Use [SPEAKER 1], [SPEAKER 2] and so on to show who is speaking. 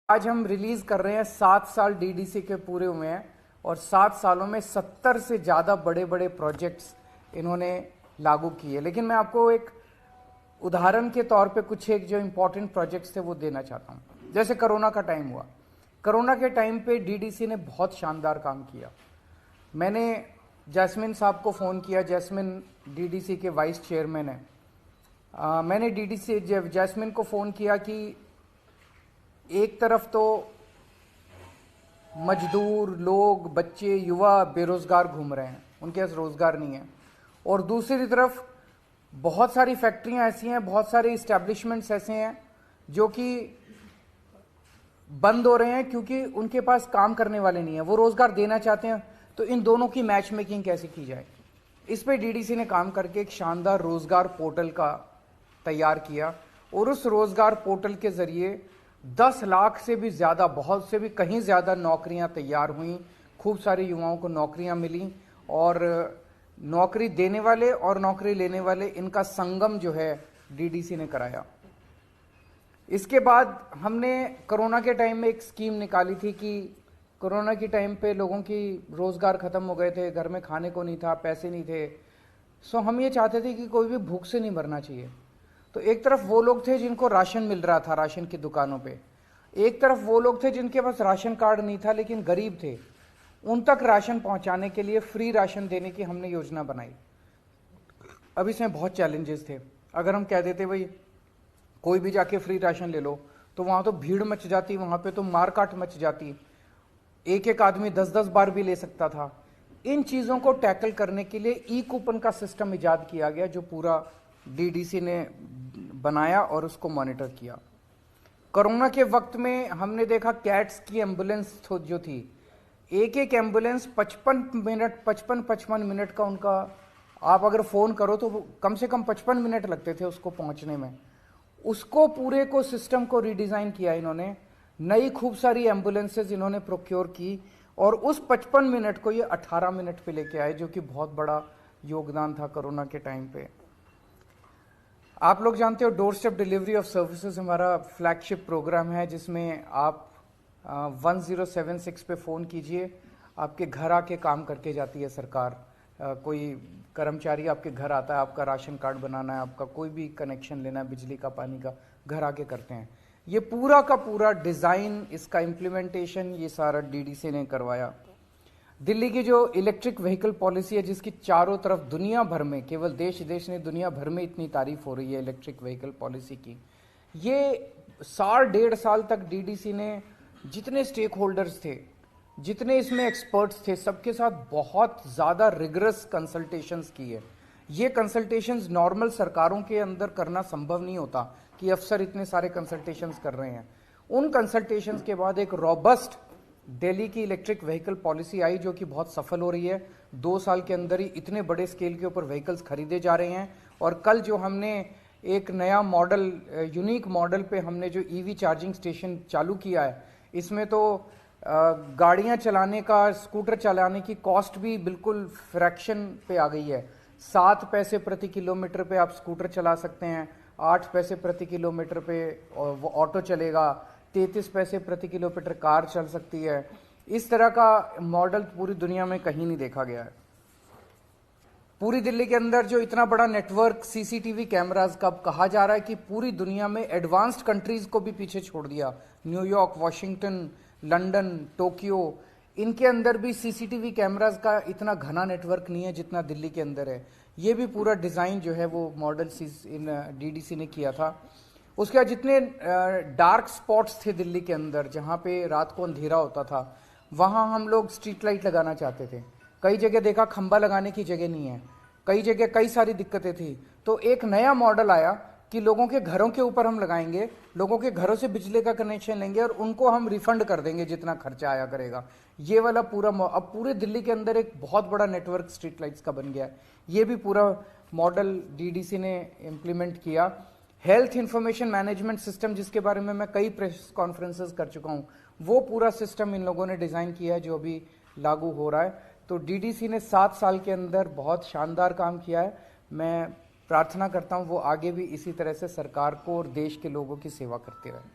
[SPEAKER 1] आज हम रिलीज कर रहे हैं 7 साल डीडीसी के पूरे हुए हैं और 7 सालों में 70 से ज़्यादा बड़े बड़े प्रोजेक्ट्स इन्होंने लागू किए। लेकिन मैं आपको एक उदाहरण के तौर पे कुछ एक जो इम्पोर्टेंट प्रोजेक्ट्स थे वो देना चाहता हूँ। जैसे कोरोना का टाइम हुआ, कोरोना के टाइम पे डीडीसी ने बहुत शानदार काम किया। मैंने जैस्मिन साहब को फ़ोन किया, जैस्मिन डीडीसी के वाइस चेयरमैन है। मैंने डीडीसी जैस्मिन को फ़ोन किया कि एक तरफ तो मजदूर लोग, बच्चे, युवा बेरोजगार घूम रहे हैं, उनके पास रोजगार नहीं है, और दूसरी तरफ बहुत सारी फैक्ट्रियां ऐसी हैं, बहुत सारे इस्टेब्लिशमेंट्स ऐसे हैं जो कि बंद हो रहे हैं क्योंकि उनके पास काम करने वाले नहीं है, वो रोजगार देना चाहते हैं। तो इन दोनों की मैच मेकिंग कैसे की जाए, इस पे डीडीसी ने काम करके एक शानदार रोजगार पोर्टल का तैयार किया और उस रोजगार पोर्टल के जरिए 10 लाख से भी ज़्यादा, बहुत से भी कहीं ज़्यादा नौकरियां तैयार हुई। खूब सारे युवाओं को नौकरियां मिली और नौकरी देने वाले और नौकरी लेने वाले, इनका संगम जो है डीडीसी ने कराया। इसके बाद हमने कोरोना के टाइम में एक स्कीम निकाली थी कि कोरोना के टाइम पे लोगों की रोज़गार ख़त्म हो गए थे, घर में खाने को नहीं था, पैसे नहीं थे। सो हम ये चाहते थे कि कोई भी भूख से नहीं मरना चाहिए। तो एक तरफ वो लोग थे जिनको राशन मिल रहा था राशन की दुकानों पे, एक तरफ वो लोग थे जिनके पास राशन कार्ड नहीं था लेकिन गरीब थे, उन तक राशन पहुंचाने के लिए फ्री राशन देने की हमने योजना बनाई। अब इसमें बहुत चैलेंजेस थे। अगर हम कह देते भाई कोई भी जाके फ्री राशन ले लो, तो वहां तो भीड़ मच जाती, वहां पे तो मारकाट मच जाती, एक एक आदमी 10-10 बार भी ले सकता था। इन चीज़ों को टैकल करने के लिए ई कूपन का सिस्टम इजाद किया गया जो पूरा डीडीसी ने बनाया और उसको मॉनिटर किया। कोरोना के वक्त में हमने देखा कैट्स की एम्बुलेंस जो थी, एक एक एम्बुलेंस 55 मिनट का उनका, आप अगर फ़ोन करो तो कम से कम 55 मिनट लगते थे उसको पहुंचने में। उसको पूरे को सिस्टम को रीडिज़ाइन किया इन्होंने, नई खूब सारी एम्बुलेंसेज इन्होंने प्रोक्योर की और उस 55 मिनट को ये 18 मिनट पे लेके आए, जो कि बहुत बड़ा योगदान था कोरोना के टाइम पे। आप लोग जानते हो door step delivery of services हमारा फ्लैगशिप प्रोग्राम है, जिसमें आप 1076 पे फ़ोन कीजिए, आपके घर आके काम करके जाती है सरकार। कोई कर्मचारी आपके घर आता है, आपका राशन कार्ड बनाना है, आपका कोई भी कनेक्शन लेना है, बिजली का, पानी का, घर आके करते हैं। ये पूरा का पूरा डिज़ाइन, इसका इम्प्लीमेंटेशन ये सारा डीडीसी ने करवाया। दिल्ली की जो इलेक्ट्रिक व्हीकल पॉलिसी है, जिसकी चारों तरफ दुनिया भर में, केवल देश देश नहीं दुनिया भर में इतनी तारीफ हो रही है इलेक्ट्रिक व्हीकल पॉलिसी की, ये साल 1.5 साल तक डीडीसी ने जितने स्टेक होल्डर्स थे, जितने इसमें एक्सपर्ट्स थे, सबके साथ बहुत ज़्यादा रिगरस कंसल्टेशंस की है। ये कंसल्टेशंस नॉर्मल सरकारों के अंदर करना संभव नहीं होता कि अफसर इतने सारे कंसल्टेशंस कर रहे हैं। उन कंसल्टेशंस के बाद एक रॉबस्ट दिल्ली की इलेक्ट्रिक व्हीकल पॉलिसी आई जो कि बहुत सफल हो रही है। 2 साल के अंदर ही इतने बड़े स्केल के ऊपर व्हीकल्स खरीदे जा रहे हैं। और कल जो हमने एक नया मॉडल, यूनिक मॉडल पे हमने जो ईवी चार्जिंग स्टेशन चालू किया है, इसमें तो गाड़ियां चलाने का, स्कूटर चलाने की कॉस्ट भी बिल्कुल फ्रैक्शन पे आ गई है। 7 पैसे प्रति किलोमीटर पे आप स्कूटर चला सकते हैं, 8 पैसे प्रति किलोमीटर पे वो ऑटो चलेगा, 33 पैसे प्रति किलोमीटर कार चल सकती है। इस तरह का मॉडल पूरी दुनिया में कहीं नहीं देखा गया है। पूरी दिल्ली के अंदर जो इतना बड़ा नेटवर्क सीसीटीवी कैमरास का, कहा जा रहा है कि पूरी दुनिया में एडवांस्ड कंट्रीज को भी पीछे छोड़ दिया। न्यूयॉर्क, वॉशिंगटन, लंदन, टोक्यो, इनके अंदर भी सीसीटीवी कैमरास का इतना घना नेटवर्क नहीं है जितना दिल्ली के अंदर है। ये भी पूरा डिज़ाइन जो है वो मॉडल इन डीडीसी ने किया था। उसके बाद जितने डार्क स्पॉट्स थे दिल्ली के अंदर, जहाँ पे रात को अंधेरा होता था, वहाँ हम लोग स्ट्रीट लाइट लगाना चाहते थे। कई जगह देखा खंबा लगाने की जगह नहीं है, कई जगह कई सारी दिक्कतें थी। तो एक नया मॉडल आया कि लोगों के घरों के ऊपर हम लगाएंगे, लोगों के घरों से बिजली का कनेक्शन लेंगे और उनको हम रिफंड कर देंगे जितना खर्चा आया करेगा। ये वाला पूरा अब पूरे दिल्ली के अंदर एक बहुत बड़ा नेटवर्क स्ट्रीट लाइट्स का बन गया है। ये भी पूरा मॉडल डीडीसी ने इम्प्लीमेंट किया। हेल्थ इंफॉर्मेशन मैनेजमेंट सिस्टम, जिसके बारे में मैं कई प्रेस कॉन्फ्रेंसेस कर चुका हूँ, वो पूरा सिस्टम इन लोगों ने डिज़ाइन किया है जो अभी लागू हो रहा है। तो डीडीसी ने 7 साल के अंदर बहुत शानदार काम किया है। मैं प्रार्थना करता हूँ वो आगे भी इसी तरह से सरकार को और देश के लोगों की सेवा करते रहे।